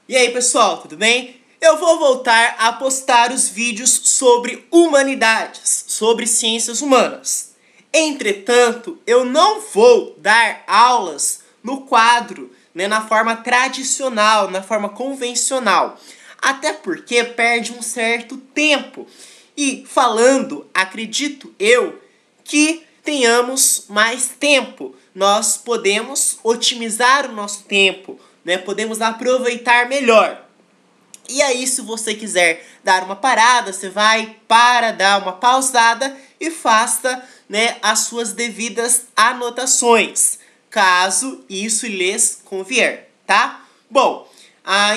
E aí pessoal, tudo bem? Eu vou voltar a postar os vídeos sobre humanidades, sobre ciências humanas. Entretanto, eu não vou dar aulas no quadro, na forma tradicional, na forma convencional. Até porque perde um certo tempo. E falando, acredito eu, que tenhamos mais tempo. Nós podemos otimizar o nosso tempo, podemos aproveitar melhor. E aí, se você quiser dar uma parada, você vai para dar uma pausada e faça, as suas devidas anotações, caso isso lhes convier, tá? Bom,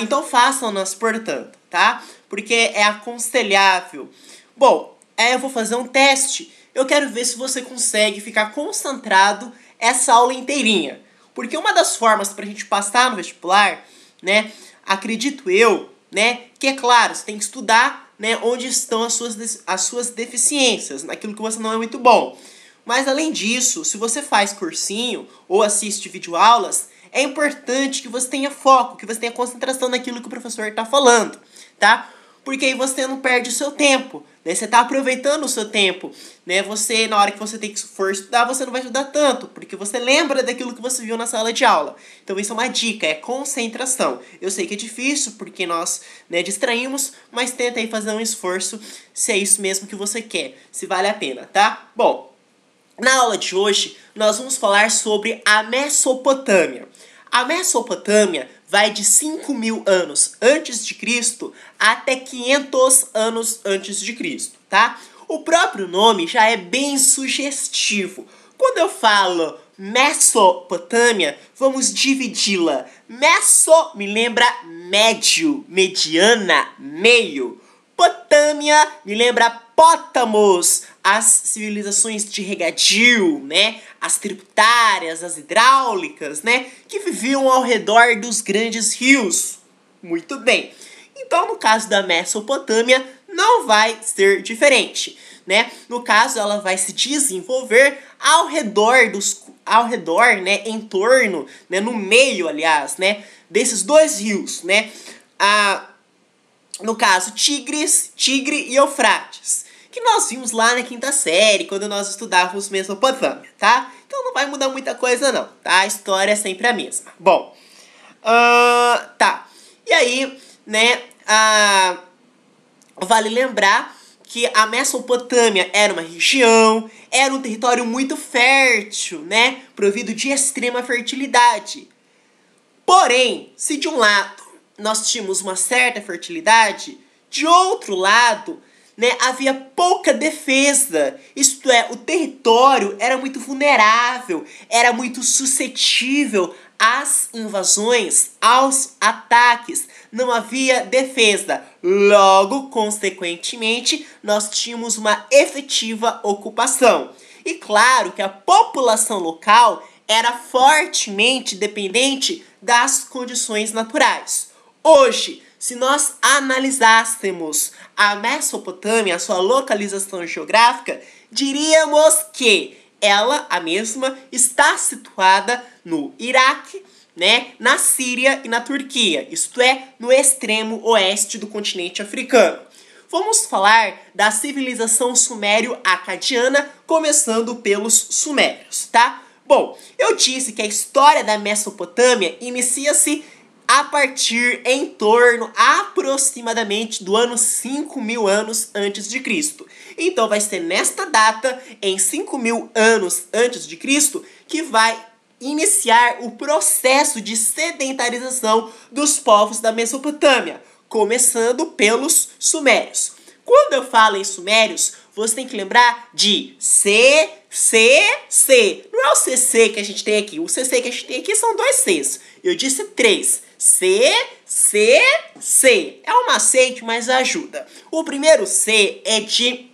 então façam-nas, portanto, tá? Porque é aconselhável. Bom, eu vou fazer um teste. Eu quero ver se você consegue ficar concentrado essa aula inteirinha. Porque uma das formas para a gente passar no vestibular, acredito eu, que é claro, você tem que estudar, onde estão as suas deficiências, naquilo que você não é muito bom. Mas além disso, se você faz cursinho ou assiste videoaulas, é importante que você tenha foco, que você tenha concentração naquilo que o professor está falando, tá? Porque aí você não perde o seu tempo, Você está aproveitando o seu tempo, Você, na hora que você for estudar, você não vai estudar tanto, porque você lembra daquilo que você viu na sala de aula. Então isso é uma dica, é concentração. Eu sei que é difícil, porque nós, distraímos, mas tenta aí fazer um esforço, se é isso mesmo que você quer, se vale a pena, tá? Bom, na aula de hoje, nós vamos falar sobre a Mesopotâmia. A Mesopotâmia vai de 5.000 anos antes de Cristo até 500 anos antes de Cristo, tá? O próprio nome já é bem sugestivo. Quando eu falo Mesopotâmia, vamos dividi-la. Meso me lembra médio, mediana, meio. Potâmia me lembra Pótamos, as civilizações de regadio, as tributárias, as hidráulicas, que viviam ao redor dos grandes rios. Muito bem. Então, no caso da Mesopotâmia, não vai ser diferente, No caso, ela vai se desenvolver ao redor, em torno, no meio, aliás, desses dois rios, no caso, Tigre e Eufrates, que nós vimos lá na quinta série, quando nós estudávamos Mesopotâmia, tá? Então não vai mudar muita coisa não, tá? A história é sempre a mesma. Bom, tá. E aí, vale lembrar que a Mesopotâmia era uma região, era um território muito fértil, provido de extrema fertilidade. Porém, se de um lado nós tínhamos uma certa fertilidade, de outro lado, havia pouca defesa. Isto é, o território era muito vulnerável, era muito suscetível às invasões, aos ataques. Não havia defesa. Logo, consequentemente, nós tínhamos uma efetiva ocupação. E claro que a população local era fortemente dependente das condições naturais. Hoje, se nós analisássemos a Mesopotâmia, a sua localização geográfica, diríamos que ela, a mesma, está situada no Iraque, na Síria e na Turquia, isto é, no extremo oeste do continente africano. Vamos falar da civilização sumério-acadiana, começando pelos sumérios, tá? Bom, eu disse que a história da Mesopotâmia inicia-se a partir em torno aproximadamente do ano 5.000 anos antes de Cristo. Então vai ser nesta data, em 5.000 anos antes de Cristo, que vai iniciar o processo de sedentarização dos povos da Mesopotâmia, começando pelos sumérios. Quando eu falo em sumérios, você tem que lembrar de C. Não é o CC que a gente tem aqui. O CC que a gente tem aqui são 2 Cs. Eu disse 3. C. É um macete, mas ajuda. O primeiro C é de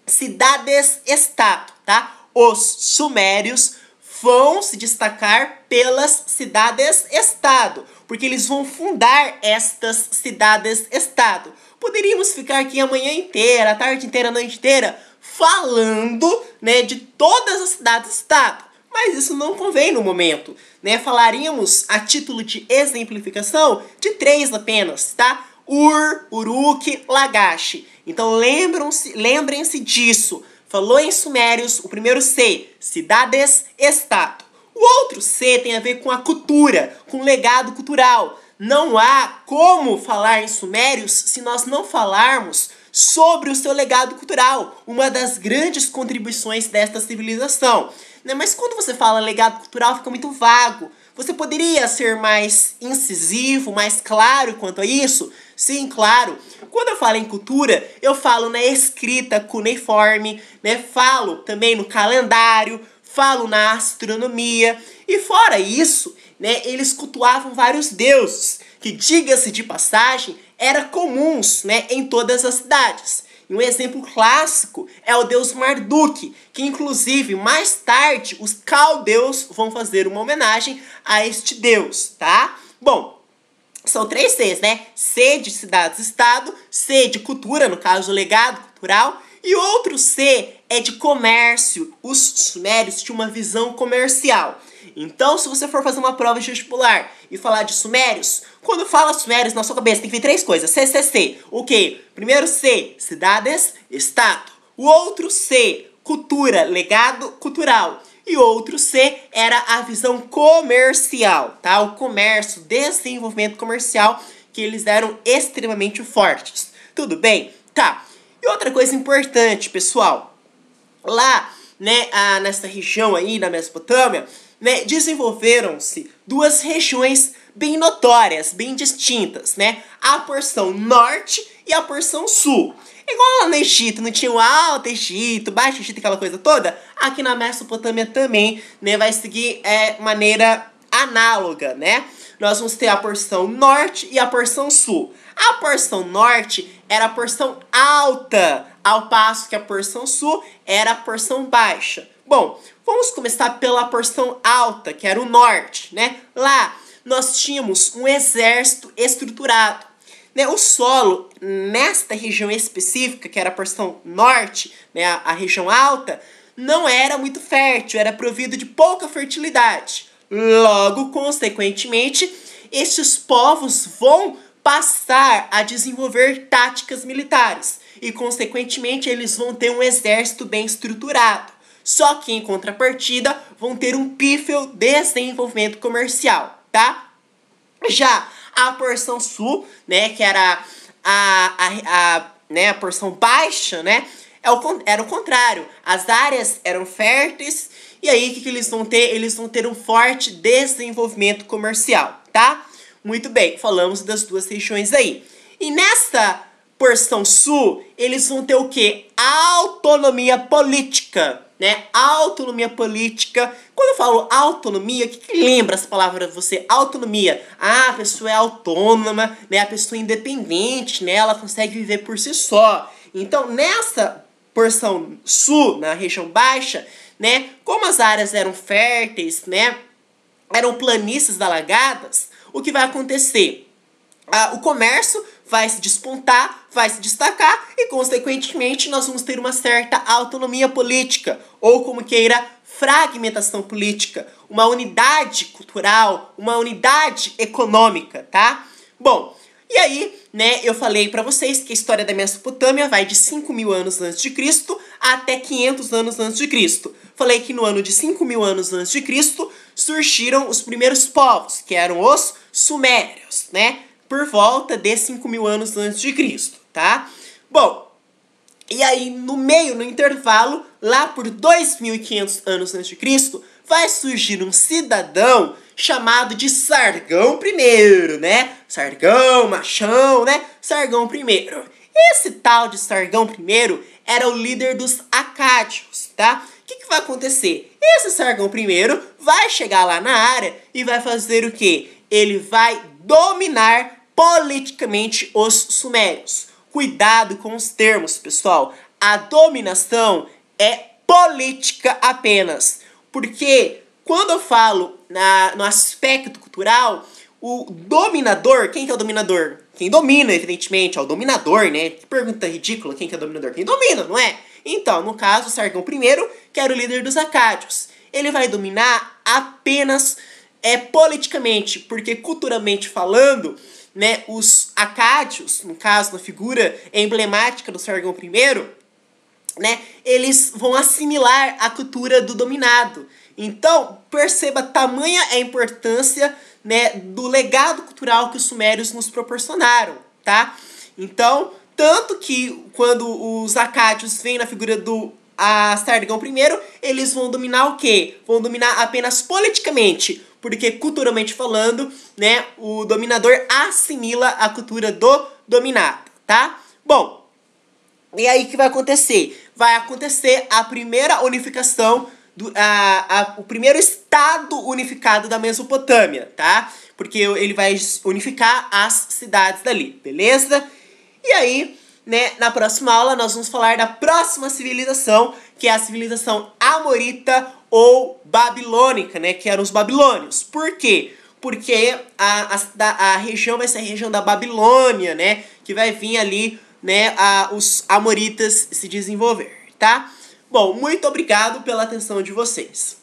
cidades-estado, tá? Os sumérios vão se destacar pelas cidades-estado, porque eles vão fundar estas cidades-estado. Poderíamos ficar aqui a manhã inteira, a tarde inteira, a noite inteira, falando, de todas as cidades-estado. mas isso não convém no momento, né? Falaríamos, a título de exemplificação, de 3 apenas, tá? Ur, Uruk, Lagash. Então lembrem-se disso. Falou em sumérios, o primeiro C, cidades, estado. O outro C tem a ver com a cultura, com o legado cultural. Não há como falar em sumérios se nós não falarmos sobre o seu legado cultural, uma das grandes contribuições desta civilização. Né? Mas quando você fala legado cultural, fica muito vago. Você poderia ser mais incisivo, mais claro quanto a isso? Sim, claro. Quando eu falo em cultura, eu falo na escrita cuneiforme, né? Falo também no calendário, falo na astronomia. E fora isso, né, eles cultuavam vários deuses, que, diga-se de passagem, eram comuns, né, em todas as cidades. E um exemplo clássico é o deus Marduk, que inclusive mais tarde os caldeus vão fazer uma homenagem a este deus, tá? Bom, são 3 Cs, né? C de cidades-estado, C de cultura, no caso legado cultural, e outro C é de comércio. Os sumérios tinham uma visão comercial. Então, se você for fazer uma prova de vestibular e falar de sumérios, quando fala sumérios na sua cabeça tem que vir 3 coisas. C, C, C. O quê? Primeiro C, cidades, estado. O outro C, cultura, legado cultural. E outro C era a visão comercial, tá? O comércio, desenvolvimento comercial, que eles eram extremamente fortes. Tudo bem? Tá. E outra coisa importante, pessoal. Lá, né, nessa região aí, na Mesopotâmia, né, desenvolveram-se 2 regiões bem notórias, bem distintas, né? A porção norte e a porção sul. Igual lá no Egito, não tinha o Alto Egito, Baixo Egito, aquela coisa toda. Aqui na Mesopotâmia também, né, vai seguir maneira análoga, né? Nós vamos ter a porção norte e a porção sul. A porção norte era a porção alta, ao passo que a porção sul era a porção baixa. Bom, vamos começar pela porção alta, que era o norte, né? Lá nós tínhamos um exército estruturado. Né, o solo, nesta região específica, que era a porção norte, né, a região alta, não era muito fértil, era provido de pouca fertilidade. Logo, consequentemente, estes povos vão passar a desenvolver táticas militares e, consequentemente, eles vão ter um exército bem estruturado. Só que, em contrapartida, vão ter um pífio desenvolvimento comercial, tá? Já a porção sul, né, que era a porção baixa, né, era o contrário. As áreas eram férteis e aí o que eles vão ter? Eles vão ter um forte desenvolvimento comercial, tá? Muito bem, falamos das 2 regiões aí. E nessa porção sul, eles vão ter o quê? Autonomia política. Né? Autonomia política. Quando eu falo autonomia, o que lembra essa palavra pra você? Autonomia. Ah, a pessoa é autônoma, né? A pessoa é independente, né? Ela consegue viver por si só. Então, nessa porção sul, na região baixa, né? Como as áreas eram férteis, né? Eram planícies alagadas, o que vai acontecer? O comércio vai se despontar, vai se destacar e, consequentemente, nós vamos ter uma certa autonomia política, ou como queira, fragmentação política, uma unidade cultural, uma unidade econômica, tá? Bom, e aí, né, eu falei pra vocês que a história da Mesopotâmia vai de 5.000 anos antes de Cristo até 500 anos antes de Cristo. Falei que no ano de 5.000 anos antes de Cristo surgiram os primeiros povos, que eram os sumérios, né? Por volta de 5.000 anos antes de Cristo, tá? Bom, e aí no meio, no intervalo, lá por 2.500 anos antes de Cristo, vai surgir um cidadão chamado de Sargão I, né? Sargão, machão, né? Sargão I. Esse tal de Sargão I era o líder dos acádios, tá? O que vai acontecer? Esse Sargão I vai chegar lá na área e vai fazer o quê? Ele vai dominar politicamente os sumérios. Cuidado com os termos, pessoal. A dominação é política apenas. Porque quando eu falo no aspecto cultural, o dominador, quem que é o dominador? Quem domina, evidentemente, é o dominador, né? Que pergunta ridícula, quem que é o dominador? Quem domina, não é? Então, no caso, Sargão I, que era o líder dos acádios. ele vai dominar apenas politicamente, porque culturalmente falando, né, os acádios, no caso, na figura emblemática do Sargão I, né, eles vão assimilar a cultura do dominado. Então, perceba tamanha a importância, né, do legado cultural que os sumérios nos proporcionaram, tá? Então, tanto que quando os acádios vêm na figura do Sargão I, eles vão dominar o quê? Vão dominar apenas politicamente, porque culturalmente falando, né, o dominador assimila a cultura do dominado, tá? Bom, e aí o que vai acontecer? Vai acontecer a primeira unificação, o primeiro estado unificado da Mesopotâmia, tá? Porque ele vai unificar as cidades dali, beleza? E aí, né, na próxima aula nós vamos falar da próxima civilização, que é a civilização amorita ou babilônica, né, que eram os babilônios. Por quê? Porque a região vai ser a região da Babilônia, né, que vai vir ali, né, os amoritas se desenvolver, tá? Bom, muito obrigado pela atenção de vocês.